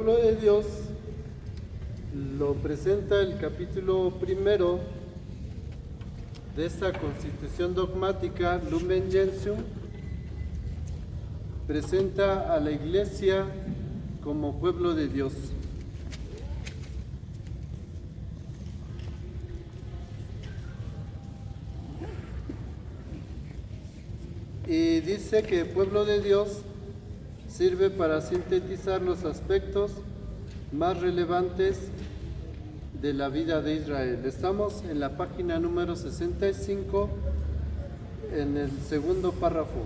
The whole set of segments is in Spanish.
pueblo de Dios lo presenta el capítulo primero de esta constitución dogmática, Lumen Gentium. Presenta a la Iglesia como pueblo de Dios. Y dice que el pueblo de Dios sirve para sintetizar los aspectos más relevantes de la vida de Israel. Estamos en la página número 65, en el segundo párrafo.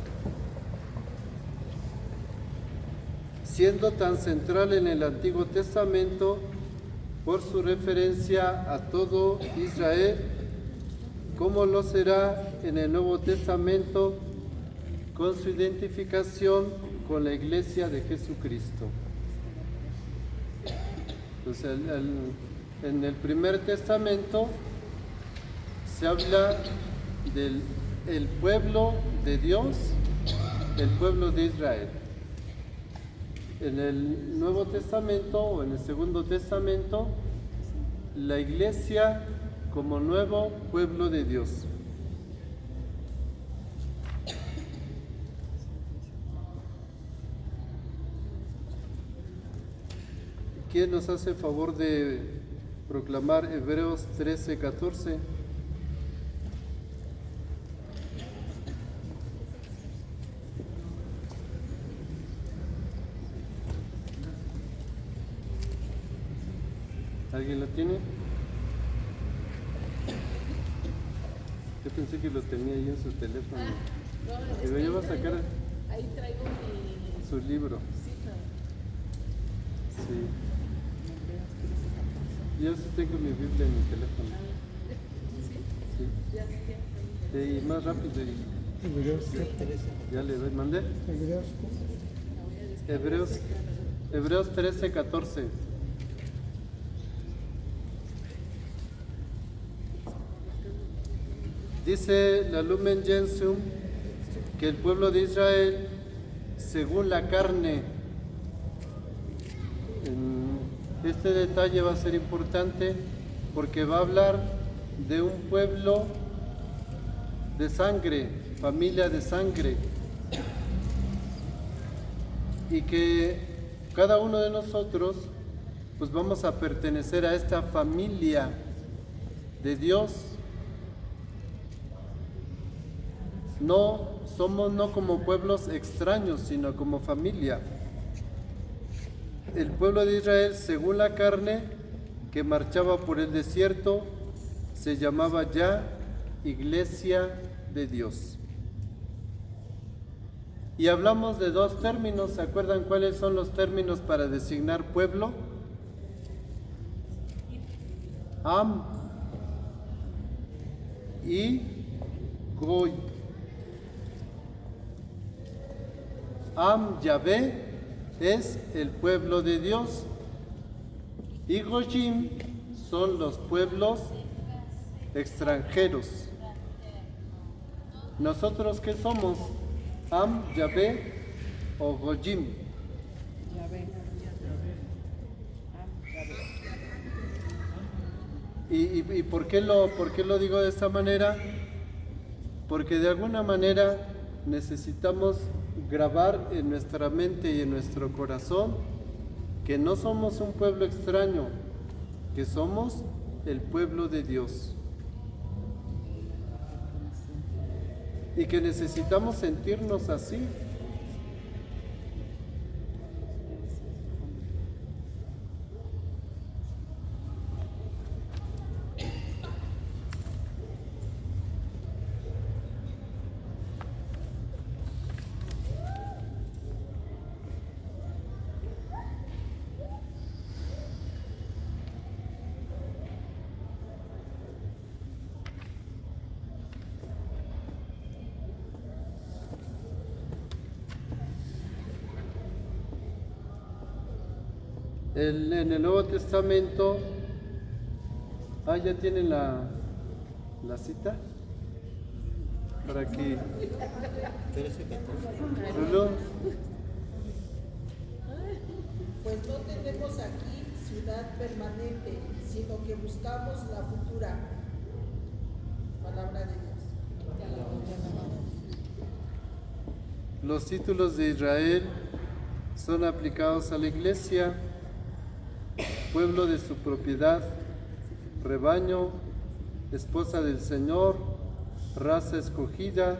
Siendo tan central en el Antiguo Testamento por su referencia a todo Israel, como lo será en el Nuevo Testamento con su identificación con la Iglesia de Jesucristo. Entonces, en el Primer Testamento se habla del el pueblo de Dios, el pueblo de Israel. En el Nuevo Testamento o en el Segundo Testamento, la Iglesia como nuevo pueblo de Dios. ¿Quién nos hace el favor de proclamar Hebreos 13:14? ¿Alguien lo tiene? Yo pensé que lo tenía ahí en su teléfono. Pero yo voy a sacar ahí traigo mi su libro. cita. Sí. Yo sí tengo mi Biblia en mi teléfono. ¿Sí? Sí. Ya sé. Sí, y más rápido. Ya le doy, mandé. Hebreos 13:14. Dice la Lumen Gentium que el pueblo de Israel, según la carne, este detalle va a ser importante porque va a hablar de un pueblo de sangre, familia de sangre, y que cada uno de nosotros pues vamos a pertenecer a esta familia de Dios. No somos no como pueblos extraños, sino como familia. El pueblo de Israel, según la carne, que marchaba por el desierto, se llamaba ya Iglesia de Dios. Y hablamos de dos términos. ¿Se acuerdan cuáles son los términos para designar pueblo? Am y Goy. Am, Yahvé, es el pueblo de Dios, y Goyim son los pueblos extranjeros. ¿Nosotros qué somos? Am, Yahvé o Goyim. ¿Y por qué lo digo de esta manera? Porque de alguna manera necesitamos grabar en nuestra mente y en nuestro corazón que no somos un pueblo extraño, que somos el pueblo de Dios. Y que necesitamos sentirnos así. En el Nuevo Testamento, ya tienen la cita para que Lulú, Pues no tenemos aquí ciudad permanente, sino que buscamos la futura. Palabra de Dios. Los títulos de Israel son aplicados a la iglesia, pueblo de su propiedad, rebaño, esposa del Señor, raza escogida,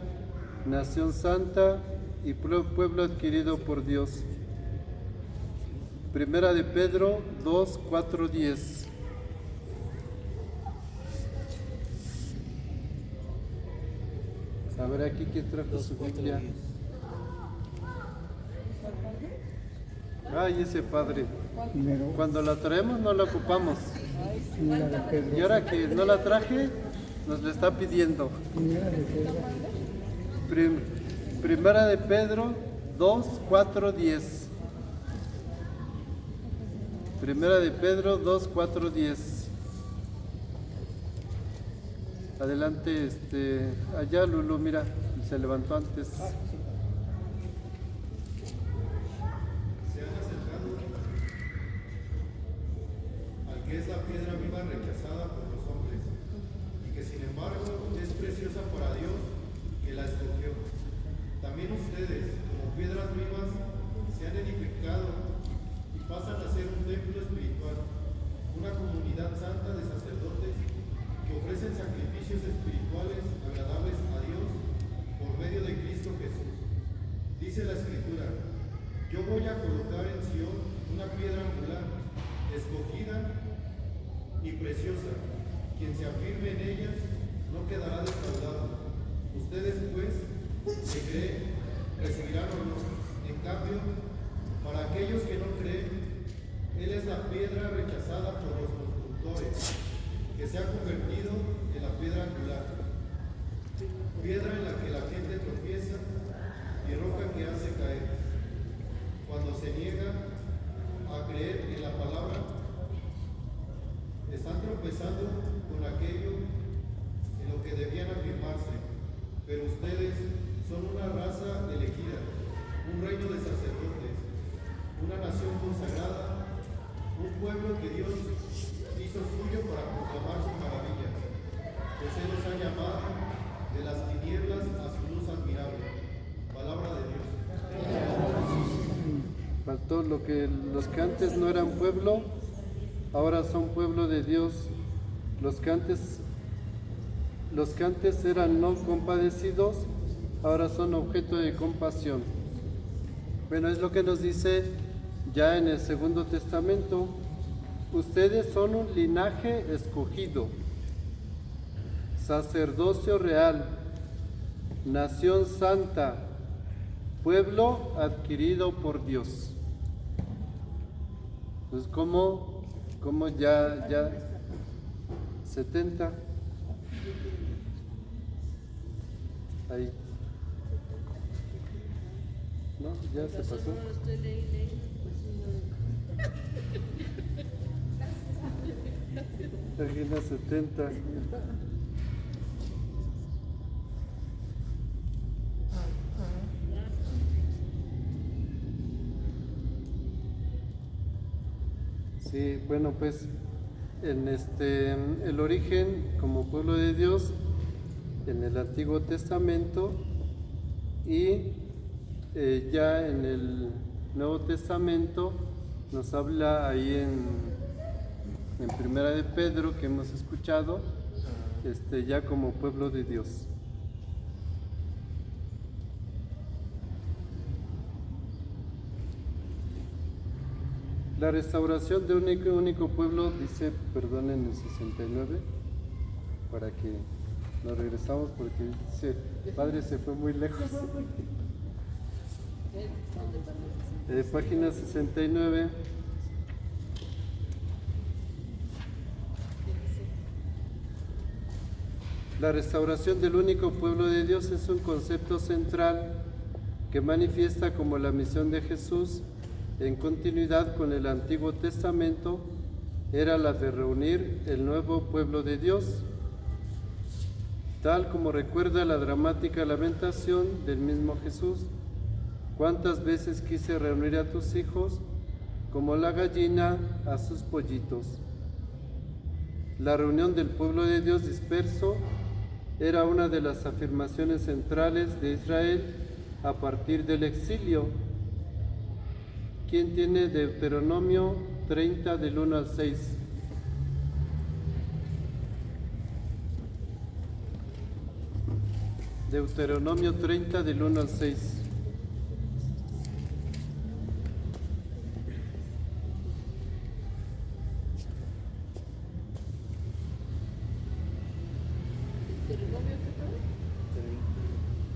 nación santa y pueblo adquirido por Dios. Primera de Pedro 2, 4, 10. A ver aquí quién trajo su Biblia. Ay, ese padre. Cuando la traemos no la ocupamos. Y ahora que no la traje, nos la está pidiendo. Primera de Pedro 2, 4, 10. Primera de Pedro 2, 4, 10. Adelante, allá Lulu, mira, se levantó antes. Que es la piedra viva rechazada por los hombres, y que sin embargo es preciosa para Dios, que la escogió. También ustedes, como piedras vivas, se han edificado y pasan a ser un templo espiritual, una comunidad santa de sacerdotes que ofrecen sacrificios espirituales agradables a Dios por medio de Cristo Jesús. Dice la Escritura: yo voy a colocar en Sion una piedra angular, escogida y preciosa, quien se afirme en ella no quedará defraudado. Ustedes pues, que creen, recibirán honor. En cambio, para aquellos que no creen, Él es la piedra rechazada por los constructores, que se ha convertido en la piedra angular, piedra en la que la gente tropieza y roca que hace caer. Cuando se niega a creer en la palabra, están tropezando con aquello en lo que debían afirmarse, pero ustedes son una raza elegida, un reino de sacerdotes, una nación consagrada, un pueblo que Dios hizo suyo para proclamar sus maravillas, pues Él los ha llamado de las tinieblas a su luz admirable. Palabra de Dios. Faltó los que antes no eran pueblo, ahora son pueblo de Dios. Los que antes eran no compadecidos, ahora son objeto de compasión. Bueno, es lo que nos dice ya en el Segundo Testamento. Ustedes son un linaje escogido, sacerdocio real, nación santa, pueblo adquirido por Dios. Pues como ya 70 ahí, no, ya se pasó. Página 70. Sí, bueno, pues en el origen como pueblo de Dios en el Antiguo Testamento y ya en el Nuevo Testamento nos habla ahí en Primera de Pedro que hemos escuchado, ya como pueblo de Dios. La restauración de un único pueblo, dice, perdonen, el 69, para que nos regresamos porque dice, Padre se fue muy lejos. Página 69. La restauración del único pueblo de Dios es un concepto central que manifiesta como la misión de Jesús en continuidad con el Antiguo Testamento era la de reunir el nuevo pueblo de Dios, tal como recuerda la dramática lamentación del mismo Jesús. ¿Cuántas veces quise reunir a tus hijos como la gallina a sus pollitos. La reunión del pueblo de Dios disperso era una de las afirmaciones centrales de Israel a partir del exilio. ¿Quién tiene Deuteronomio 30 del 1 al 6? Deuteronomio 30 del 1 al 6.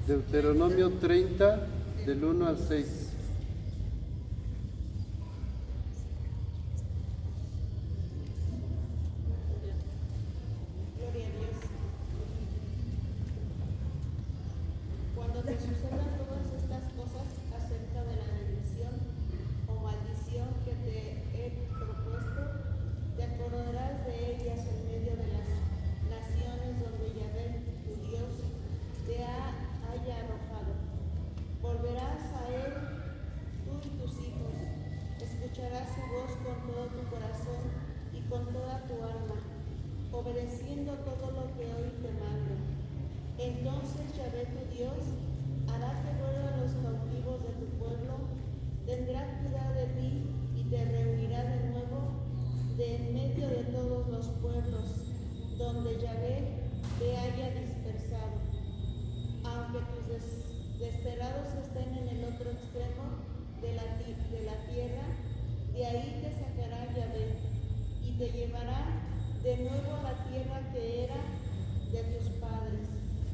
Deuteronomio 30 del 1 al 6. Gloria a Dios. Cuando te sucedan todas estas cosas acerca de la bendición o maldición que te he propuesto, te acordarás de ellas en medio de las naciones donde Yahvé, tu Dios, te haya arrojado. Volverás a él, tú y tus hijos. Escucharás su voz con todo tu corazón y con toda tu alma, obedeciendo todo lo que hoy te mando. Entonces Yahvé tu Dios hará que vuelvan los cautivos de tu pueblo, tendrá piedad de ti y te reunirá de nuevo de en medio de todos los pueblos donde Yahvé te haya dispersado. Aunque tus desterrados estén en el otro extremo de la tierra, de ahí te sacará Yahvé y te llevará de nuevo a la tierra que era de tus padres,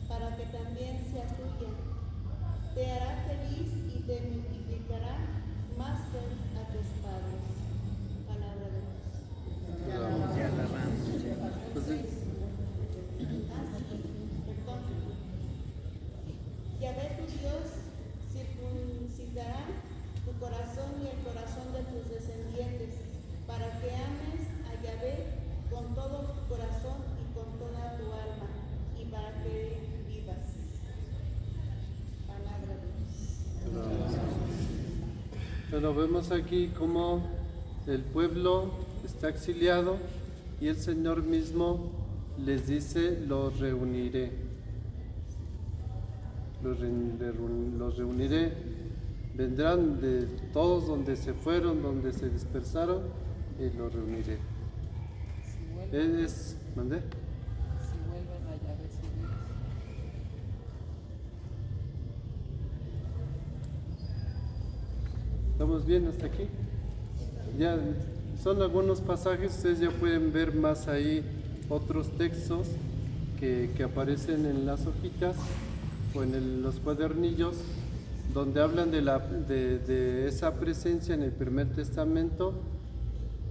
para que también sea tuya. Te hará feliz y te multiplicará más que a tus padres. Palabra de Dios. Yahvé tu Dios circuncidará tu corazón y el corazón de tus descendientes, para que ames a Yahvé con todo tu corazón y con toda tu alma, y para que vivas. Palabra de Dios. Bueno, vemos aquí cómo el pueblo está exiliado y el Señor mismo les dice: los reuniré. Los reuniré. Vendrán de todos donde se fueron, donde se dispersaron, y los reuniré. ¿Mandé? Si vuelven a Yahvé su Dios. ¿Estamos bien hasta aquí? Ya son algunos pasajes, ustedes ya pueden ver más ahí otros textos que aparecen en las hojitas o en los cuadernillos, donde hablan de esa presencia en el Primer Testamento,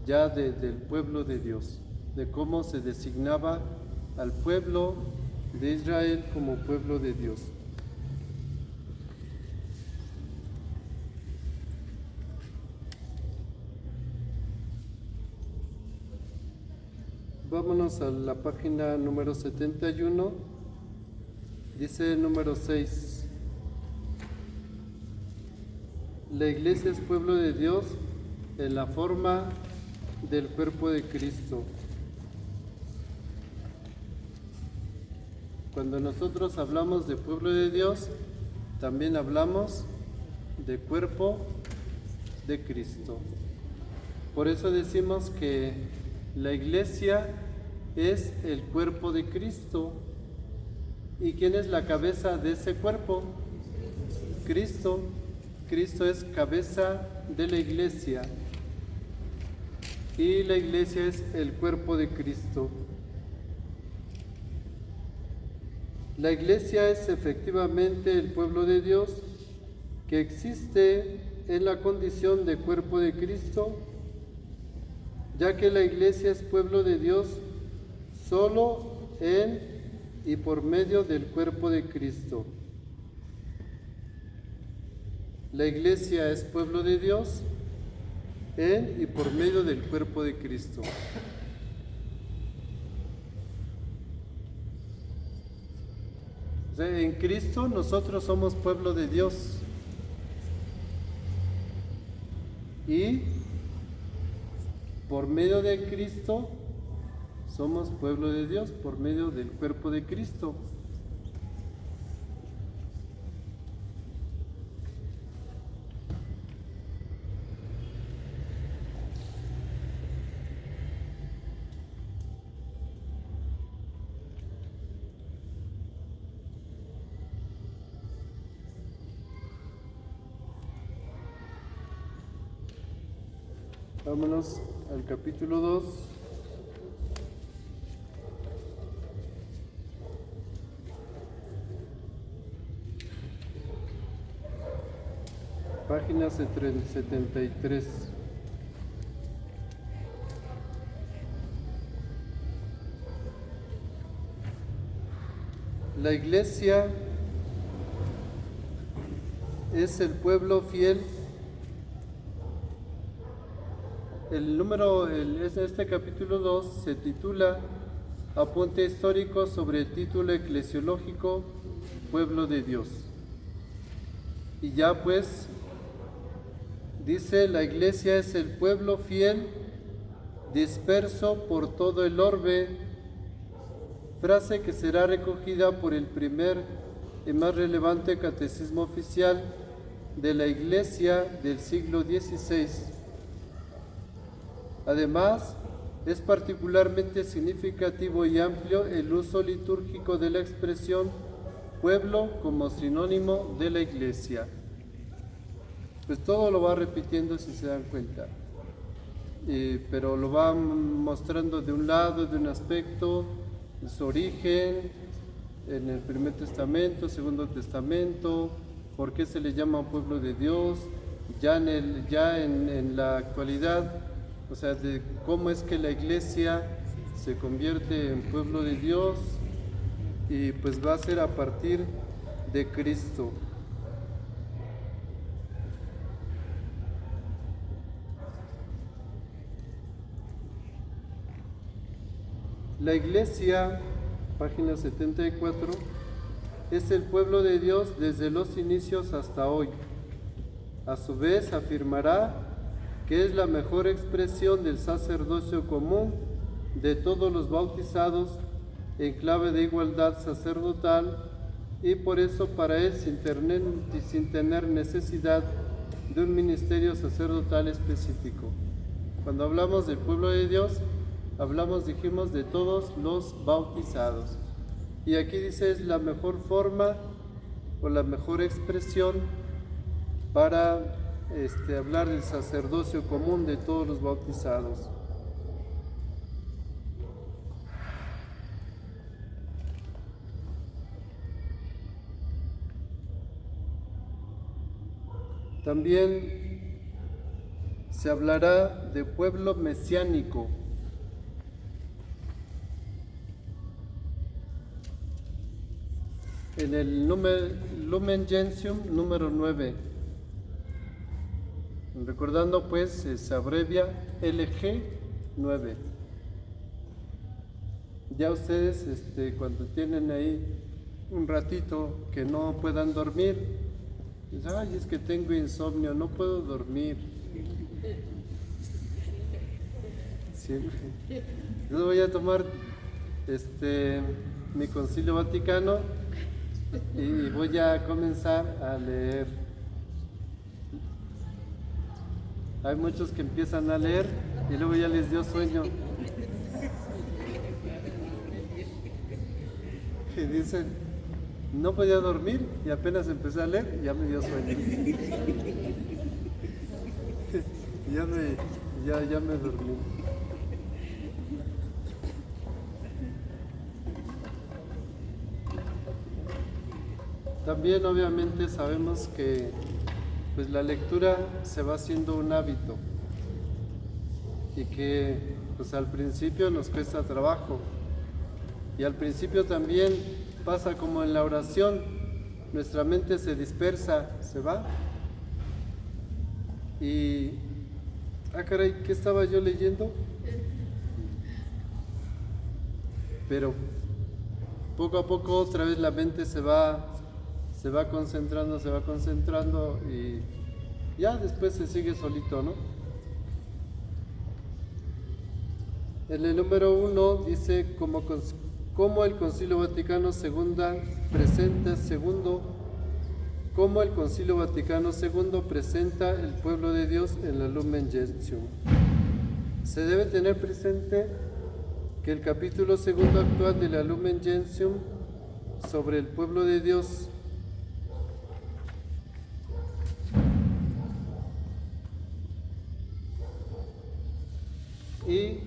ya del pueblo de Dios, de cómo se designaba al pueblo de Israel como pueblo de Dios. Vámonos a la página número 71, dice número 6. La iglesia es pueblo de Dios en la forma del cuerpo de Cristo. Cuando nosotros hablamos de pueblo de Dios, también hablamos de cuerpo de Cristo. Por eso decimos que la iglesia es el cuerpo de Cristo. ¿Y quién es la cabeza de ese cuerpo? Cristo. Cristo es cabeza de la iglesia. Y la iglesia es el cuerpo de Cristo. La iglesia es efectivamente el pueblo de Dios que existe en la condición de cuerpo de Cristo, ya que la iglesia es pueblo de Dios solo en y por medio del cuerpo de Cristo. La iglesia es pueblo de Dios en y por medio del cuerpo de Cristo. O sea, en Cristo nosotros somos pueblo de Dios. Y por medio de Cristo somos pueblo de Dios, por medio del cuerpo de Cristo. Vámonos al capítulo 2. Página 73. La iglesia es el pueblo fiel. Este capítulo 2 se titula Apunte histórico sobre el título eclesiológico Pueblo de Dios. Y ya pues dice, la iglesia es el pueblo fiel disperso por todo el orbe, frase que será recogida por el primer y más relevante catecismo oficial de la iglesia del siglo XVI. Además, es particularmente significativo y amplio el uso litúrgico de la expresión pueblo como sinónimo de la iglesia. Pues todo lo va repitiendo si se dan cuenta, pero lo va mostrando de un lado, de un aspecto, de su origen, en el Primer Testamento, Segundo Testamento, por qué se le llama pueblo de Dios, ya en la actualidad. O sea, de cómo es que la iglesia se convierte en pueblo de Dios, y pues va a ser a partir de Cristo. La iglesia, página 74, es el pueblo de Dios desde los inicios hasta hoy. A su vez afirmará que es la mejor expresión del sacerdocio común de todos los bautizados en clave de igualdad sacerdotal, y por eso para él sin tener necesidad de un ministerio sacerdotal específico. Cuando hablamos del pueblo de Dios, dijimos de todos los bautizados. Y aquí dice es la mejor forma o la mejor expresión para hablar del sacerdocio común de todos los bautizados. También se hablará de pueblo mesiánico. En el Lumen Gentium número 9. Recordando pues, se abrevia LG9. Ya ustedes cuando tienen ahí un ratito que no puedan dormir, dicen, ay, es que tengo insomnio, no puedo dormir. Siempre. Yo voy a tomar mi Concilio Vaticano y voy a comenzar a leer. Hay muchos que empiezan a leer y luego ya les dio sueño. Y dicen, no podía dormir y apenas empecé a leer y ya me dio sueño. ya me dormí. También obviamente sabemos que pues la lectura se va haciendo un hábito y que pues al principio nos cuesta trabajo, y al principio también pasa como en la oración, nuestra mente se dispersa, se va y caray, ¿qué estaba yo leyendo? Pero poco a poco otra vez la mente se va concentrando y ya después se sigue solito, ¿no? En el número 1 dice cómo el Concilio Vaticano II presenta el pueblo de Dios en la Lumen Gentium. Se debe tener presente que el capítulo segundo actual de la Lumen Gentium sobre el pueblo de Dios y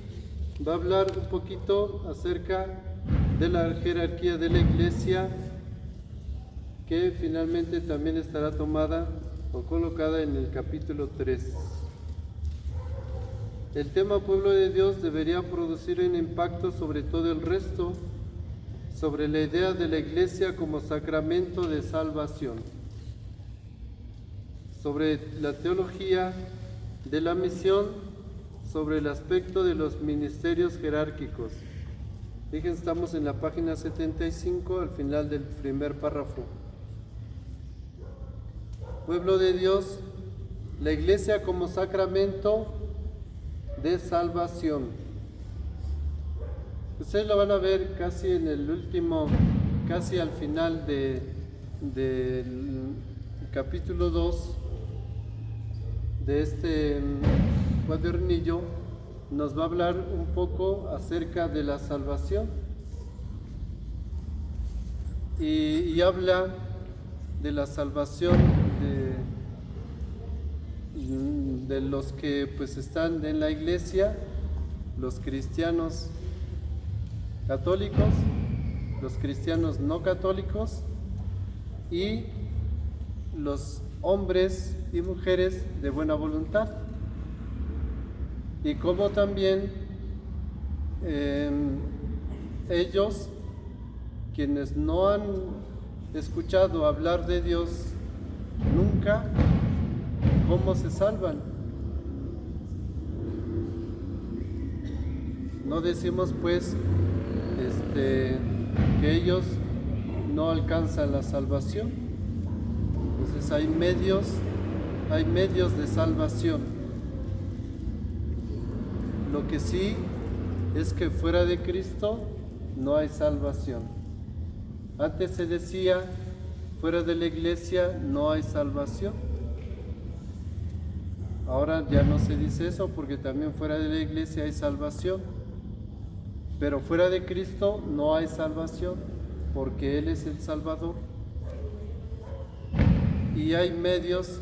va a hablar un poquito acerca de la jerarquía de la Iglesia, que finalmente también estará tomada o colocada en el capítulo 3. El tema pueblo de Dios debería producir un impacto sobre todo el resto, sobre la idea de la Iglesia como sacramento de salvación, sobre la teología de la misión, sobre el aspecto de los ministerios jerárquicos. Fíjense, estamos en la página 75, al final del primer párrafo. Pueblo de Dios, la Iglesia como sacramento de salvación. Ustedes lo van a ver casi en el último, casi al final del capítulo 2 de este cuadernillo. Nos va a hablar un poco acerca de la salvación y habla de la salvación de los que pues están en la Iglesia, los cristianos católicos, los cristianos no católicos y los hombres y mujeres de buena voluntad. Y como también ellos, quienes no han escuchado hablar de Dios nunca, ¿cómo se salvan? No decimos pues que ellos no alcanzan la salvación. Entonces hay medios de salvación. Lo que sí es que fuera de Cristo no hay salvación. Antes se decía, fuera de la Iglesia no hay salvación. Ahora ya no se dice eso, porque también fuera de la Iglesia hay salvación. Pero fuera de Cristo no hay salvación, porque Él es el Salvador. Y hay medios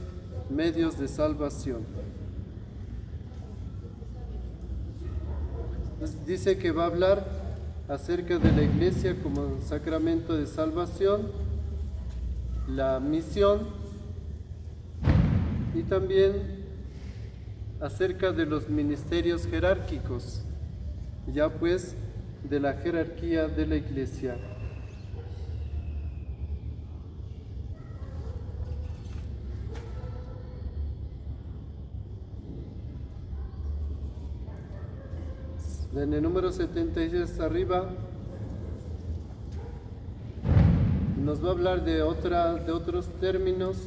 de salvación. Dice que va a hablar acerca de la Iglesia como sacramento de salvación, la misión y también acerca de los ministerios jerárquicos, ya pues de la jerarquía de la Iglesia. En el número 76 arriba nos va a hablar de otros términos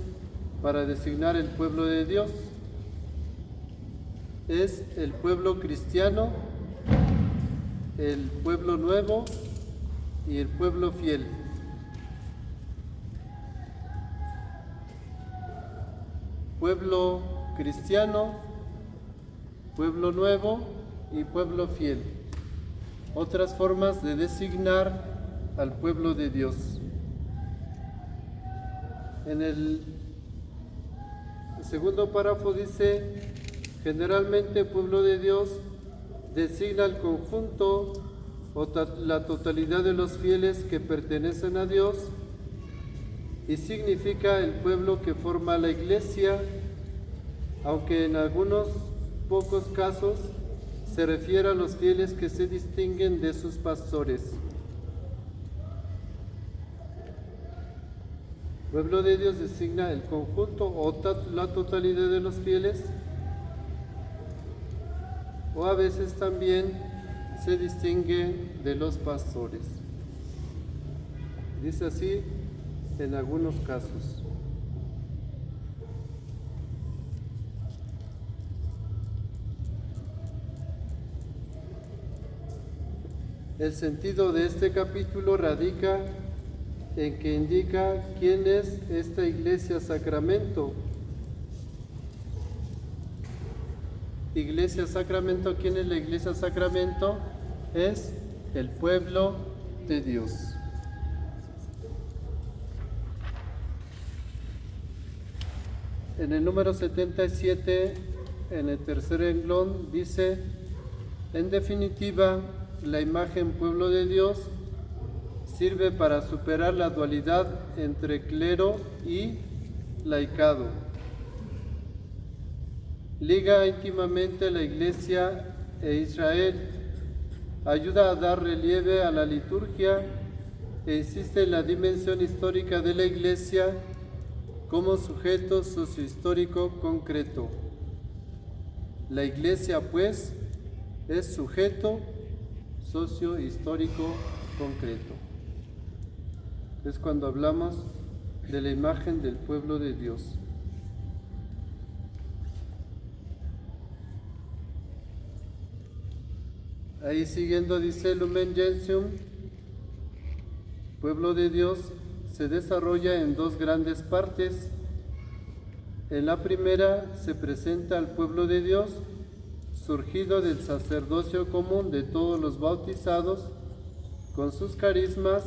para designar el pueblo de Dios. Es el pueblo cristiano, el pueblo nuevo y el pueblo fiel. Pueblo cristiano, pueblo nuevo y pueblo fiel. Otras formas de designar al pueblo de Dios. En el segundo párrafo dice, generalmente pueblo de Dios designa el conjunto o la totalidad de los fieles que pertenecen a Dios y significa el pueblo que forma la Iglesia, aunque en algunos pocos casos se refiere a los fieles que se distinguen de sus pastores. Pueblo de Dios designa el conjunto o la totalidad de los fieles, o a veces también se distingue de los pastores. Dice así en algunos casos. El sentido de este capítulo radica en que indica quién es esta iglesia sacramento. Iglesia sacramento, ¿quién es la iglesia sacramento? Es el pueblo de Dios. En el número 77, en el tercer renglón, dice: en definitiva, la imagen pueblo de Dios sirve para superar la dualidad entre clero y laicado. Liga íntimamente la Iglesia e Israel, ayuda a dar relieve a la liturgia e insiste en la dimensión histórica de la Iglesia como sujeto sociohistórico concreto. La Iglesia, pues, es sujeto sociohistórico concreto. Es cuando hablamos de la imagen del pueblo de Dios. Ahí siguiendo dice: Lumen Gentium, pueblo de Dios, se desarrolla en dos grandes partes. En la primera se presenta al pueblo de Dios, surgido del sacerdocio común de todos los bautizados, con sus carismas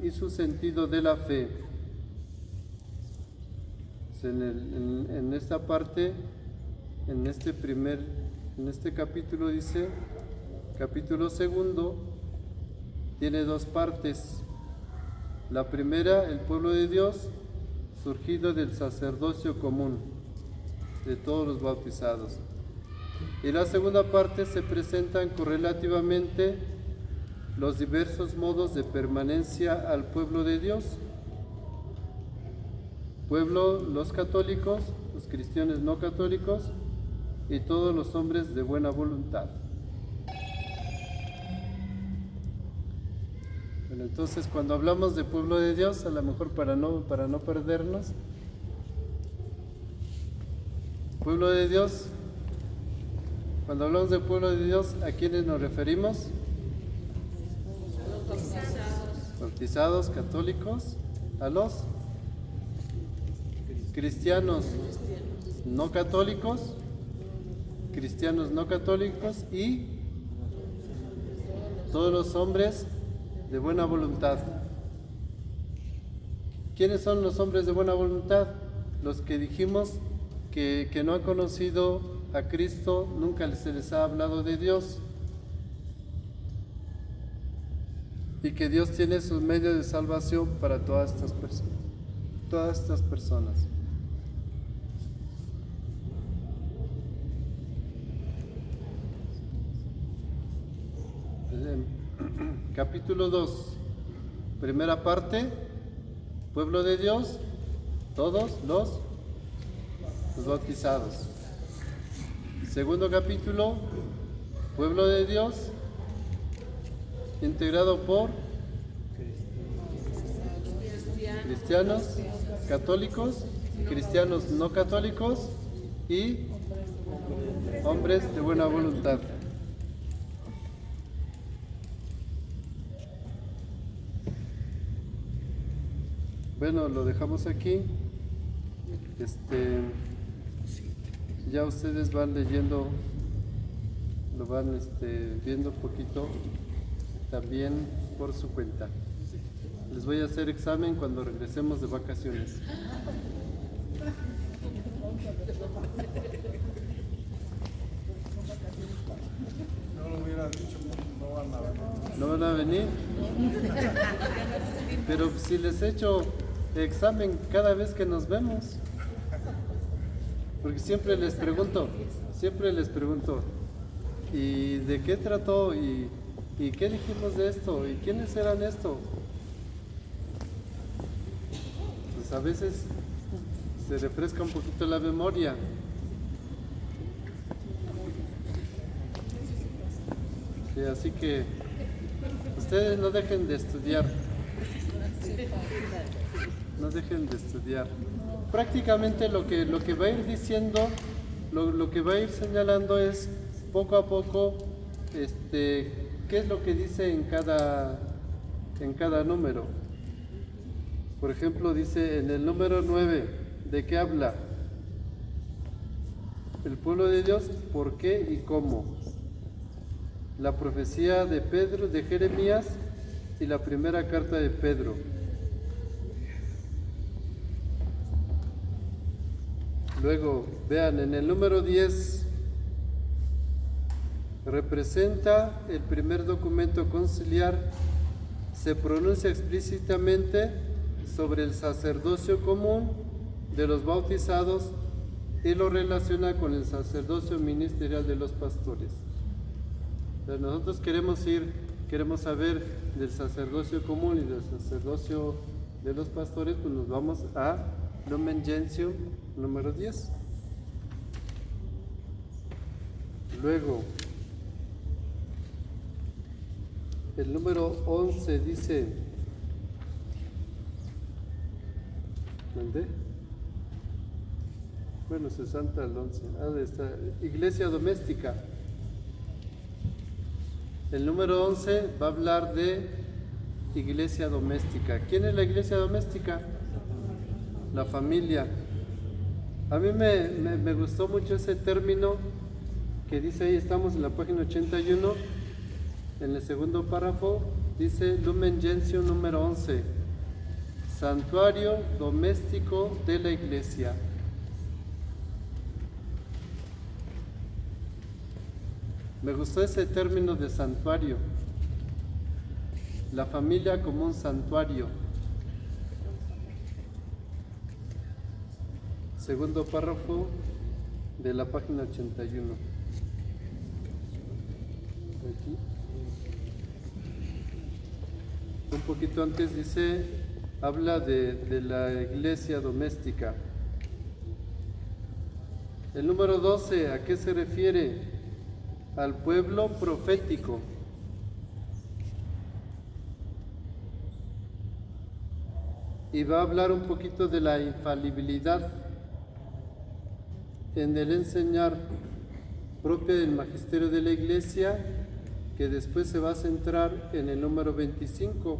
y su sentido de la fe. En esta parte, en este capítulo dice, capítulo segundo, tiene dos partes. La primera, el pueblo de Dios, surgido del sacerdocio común de todos los bautizados. Y la segunda parte se presentan correlativamente los diversos modos de permanencia al pueblo de Dios. Pueblo, los católicos, los cristianos no católicos y todos los hombres de buena voluntad. Bueno, entonces cuando hablamos de pueblo de Dios, a lo mejor para no perdernos, pueblo de Dios, cuando hablamos de pueblo de Dios, ¿a quiénes nos referimos? Bautizados, católicos, a los cristianos no católicos, y todos los hombres de buena voluntad. ¿Quiénes son los hombres de buena voluntad? Los que dijimos que no han conocido a Cristo, nunca se les ha hablado de Dios, y que Dios tiene sus medios de salvación para todas estas personas. Capítulo 2, primera parte, pueblo de Dios, todos los bautizados. Segundo capítulo, pueblo de Dios, integrado por cristianos católicos, cristianos no católicos y hombres de buena voluntad. Bueno, lo dejamos aquí. Ya ustedes van leyendo, lo van viendo un poquito también por su cuenta. Les voy a hacer examen cuando regresemos de vacaciones. No lo hubiera dicho, no van a venir. ¿No van a venir? Pero si les echo examen cada vez que nos vemos, porque siempre les pregunto, ¿y de qué trató? ¿Y qué dijimos de esto? ¿Y quiénes eran esto? Pues a veces se refresca un poquito la memoria. Sí, así que ustedes no dejen de estudiar. No dejen de estudiar. Prácticamente lo que va a ir diciendo, lo que va a ir señalando es poco a poco ¿qué es lo que dice en cada número? Por ejemplo, dice en el número 9, ¿de qué habla? El pueblo de Dios, ¿por qué y cómo? La profecía de Pedro, de Jeremías, y la primera carta de Pedro. Luego, vean, en el número 10 representa el primer documento conciliar, se pronuncia explícitamente sobre el sacerdocio común de los bautizados y lo relaciona con el sacerdocio ministerial de los pastores. Pero nosotros queremos saber del sacerdocio común y del sacerdocio de los pastores, pues nos vamos a Lumen Gentium número 10. Luego, el número 11 dice, ¿dónde? Bueno, se salta el 11. Está iglesia doméstica. El número 11 va a hablar de iglesia doméstica. ¿Quién es la iglesia doméstica? La familia. A mí me gustó mucho ese término que dice ahí, estamos en la página 81, en el segundo párrafo, dice Lumen Gentium número 11, santuario doméstico de la iglesia. Me gustó ese término de santuario, la familia como un santuario. Segundo párrafo de la página 81. Aquí. Un poquito antes dice, habla de la iglesia doméstica. El número 12, ¿a qué se refiere? Al pueblo profético. Y va a hablar un poquito de la infalibilidad en el enseñar propio del magisterio de la iglesia, que después se va a centrar en el número 25.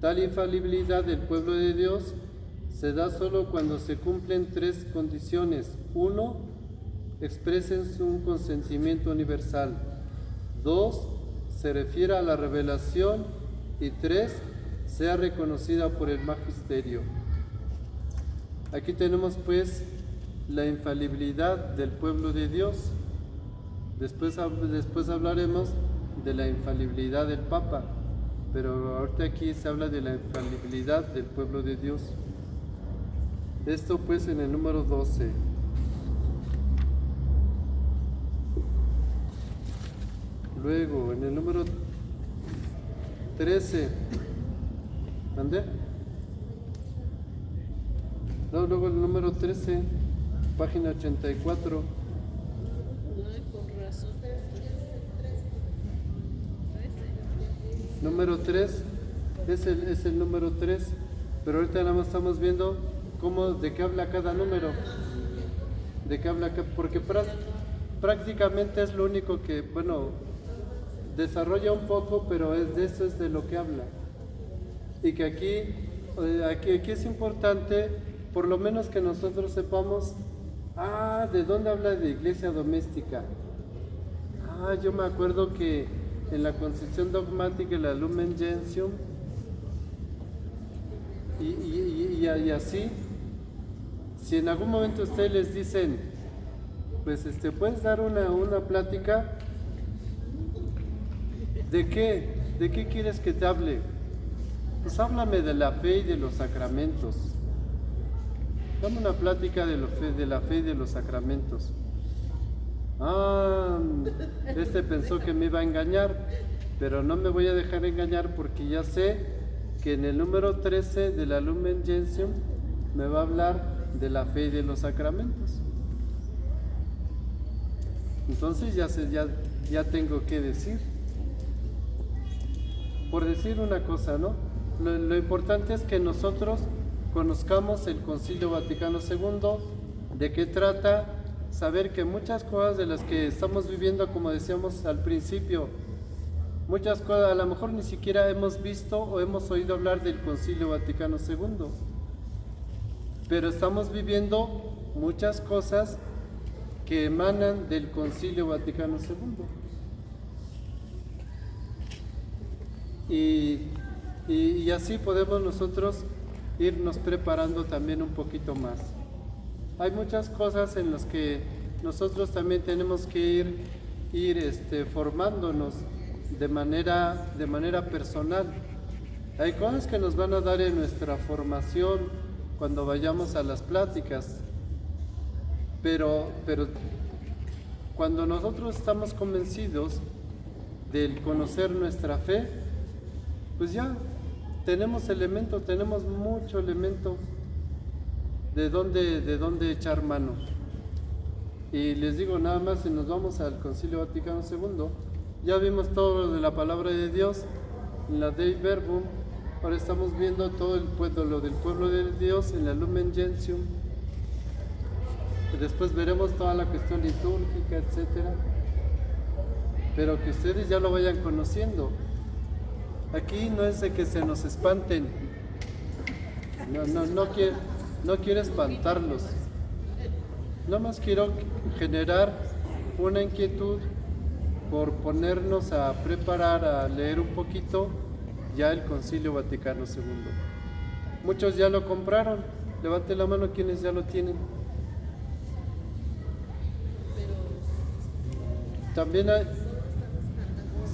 Tal infalibilidad del pueblo de Dios se da solo cuando se cumplen tres condiciones. 1, expresen un consentimiento universal. 2, se refiere a la revelación. Y 3, sea reconocida por el magisterio. Aquí tenemos pues la infalibilidad del pueblo de Dios. Después hablaremos de la infalibilidad del Papa, pero ahorita aquí se habla de la infalibilidad del pueblo de Dios. Esto pues en el número 12. Luego en el número 13. ¿Dónde? No, luego el número 13, página 84. Número 3 es el número 3, pero ahorita nada más estamos viendo de qué habla cada número. De qué habla, porque prácticamente es lo único que, desarrolla un poco, pero de eso es de lo que habla. Y que aquí es importante, por lo menos que nosotros sepamos, ¿de dónde habla de iglesia doméstica? Yo me acuerdo que en la Concepción Dogmática, la Lumen Gentium, y así, si en algún momento ustedes les dicen, pues puedes dar una plática, ¿de qué quieres que te hable? Pues háblame de la fe y de los sacramentos. Dame una plática de la fe y de los sacramentos. Pensó que me iba a engañar, pero no me voy a dejar engañar, porque ya sé que en el número 13 de la Lumen Gentium me va a hablar de la fe y de los sacramentos. Entonces ya tengo que decir. Por decir una cosa, ¿no? Lo importante es que nosotros conozcamos el Concilio Vaticano II, de qué trata, saber que muchas cosas de las que estamos viviendo, como decíamos al principio, muchas cosas, a lo mejor ni siquiera hemos visto o hemos oído hablar del Concilio Vaticano II, pero estamos viviendo muchas cosas que emanan del Concilio Vaticano II. Y así podemos nosotros irnos preparando también un poquito más. Hay muchas cosas en las que nosotros también tenemos que ir formándonos de manera personal. Hay cosas que nos van a dar en nuestra formación cuando vayamos a las pláticas, pero cuando nosotros estamos convencidos del conocer nuestra fe, pues ya tenemos mucho elemento de dónde echar mano. Y les digo, nada más, si nos vamos al Concilio Vaticano II, ya vimos todo lo de la palabra de Dios, en la Dei Verbum. Ahora estamos viendo todo lo del pueblo de Dios en la Lumen Gentium. Después veremos toda la cuestión litúrgica, etcétera. Pero que ustedes ya lo vayan conociendo. Aquí no es de que se nos espanten. No quiero espantarlos. Nada más quiero generar una inquietud por ponernos a preparar, a leer un poquito ya el Concilio Vaticano II. Muchos ya lo compraron. Levanten la mano quienes ya lo tienen. También hay...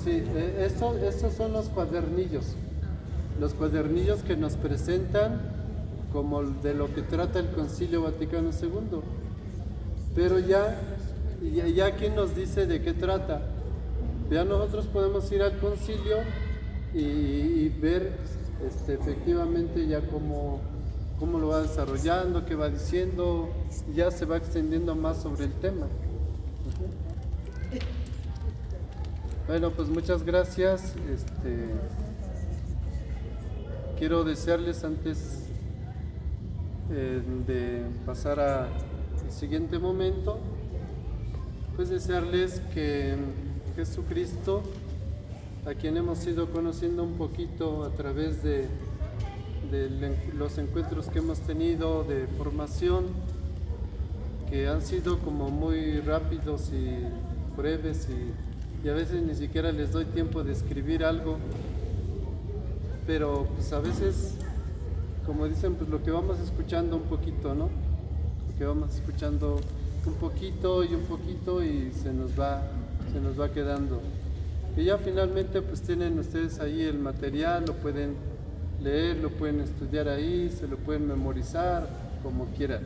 Sí, estos son los cuadernillos que nos presentan como de lo que trata el Concilio Vaticano II. Pero ya ¿quién nos dice de qué trata? Ya nosotros podemos ir al concilio y ver efectivamente ya cómo lo va desarrollando, qué va diciendo, ya se va extendiendo más sobre el tema. Bueno, pues muchas gracias. Quiero desearles antes de pasar al siguiente momento, pues desearles que Jesucristo, a quien hemos ido conociendo un poquito a través de los encuentros que hemos tenido de formación, que han sido como muy rápidos y breves y a veces ni siquiera les doy tiempo de escribir algo, pero pues a veces, como dicen, pues lo que vamos escuchando un poquito, ¿no? Lo que vamos escuchando un poquito y se nos va quedando. Y ya finalmente pues tienen ustedes ahí el material, lo pueden leer, lo pueden estudiar ahí, se lo pueden memorizar, como quieran.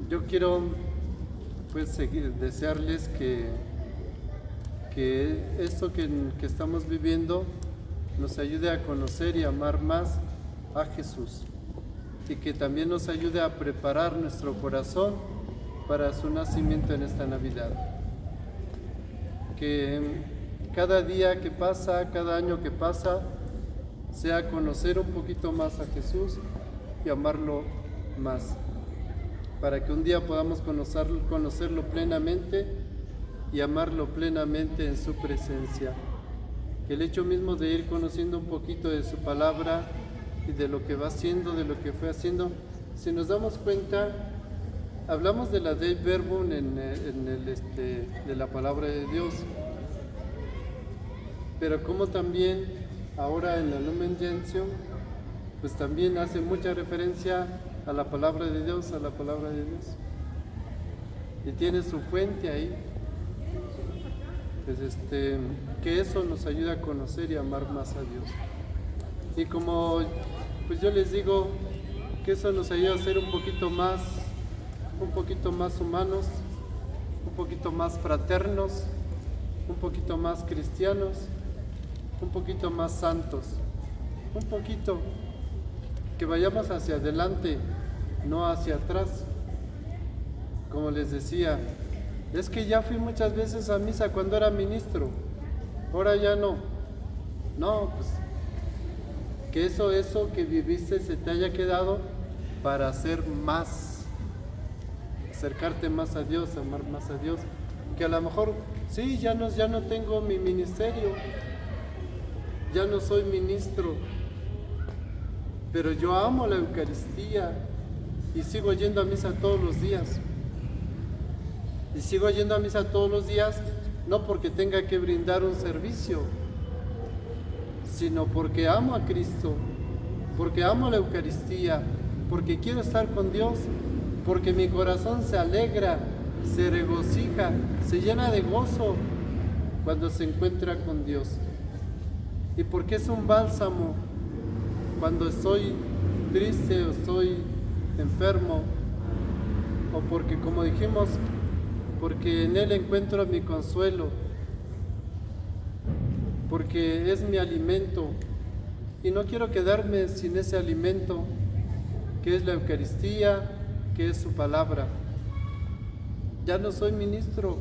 Yo quiero pues desearles que esto que estamos viviendo nos ayude a conocer y amar más a Jesús, y que también nos ayude a preparar nuestro corazón para su nacimiento en esta Navidad. Que cada día que pasa, cada año que pasa, sea conocer un poquito más a Jesús y amarlo más, para que un día podamos conocerlo plenamente y amarlo plenamente en su presencia. Que el hecho mismo de ir conociendo un poquito de su palabra y de lo que va haciendo, de lo que fue haciendo, si nos damos cuenta, hablamos de la Dei Verbum de la palabra de Dios, pero como también ahora en la Lumen Gentium, pues también hace mucha referencia a la palabra de Dios, y tiene su fuente ahí. Pues que eso nos ayuda a conocer y amar más a Dios. Y como pues yo les digo, que eso nos ayuda a ser un poquito más humanos, un poquito más fraternos, un poquito más cristianos, un poquito más santos, un poquito, que vayamos hacia adelante, no hacia atrás. Como les decía, es que ya fui muchas veces a misa cuando era ministro, ahora ya no. No, pues que eso que viviste se te haya quedado para ser más acercarte más a Dios, amar más a Dios. Que a lo mejor, sí, ya no tengo mi ministerio, ya no soy ministro, pero yo amo la Eucaristía y sigo yendo a misa todos los días. Y sigo yendo a misa todos los días, no porque tenga que brindar un servicio, sino porque amo a Cristo, porque amo la Eucaristía, porque quiero estar con Dios, porque mi corazón se alegra, se regocija, se llena de gozo cuando se encuentra con Dios. Y porque es un bálsamo cuando estoy triste o estoy enfermo, o porque, como dijimos, porque en Él encuentro mi consuelo, porque es mi alimento y no quiero quedarme sin ese alimento que es la Eucaristía, que es su palabra. Ya no soy ministro,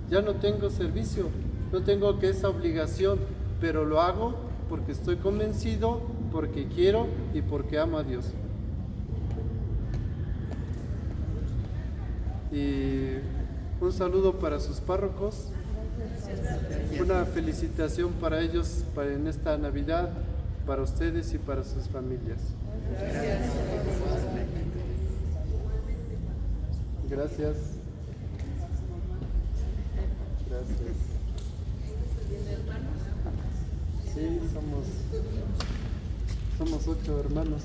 ya no tengo servicio, no tengo que esa obligación, pero lo hago porque estoy convencido, porque quiero y porque amo a Dios. Y un saludo para sus párrocos, una felicitación para ellos en esta Navidad, para ustedes y para sus familias. Gracias. Gracias. Sí, somos 8 hermanos.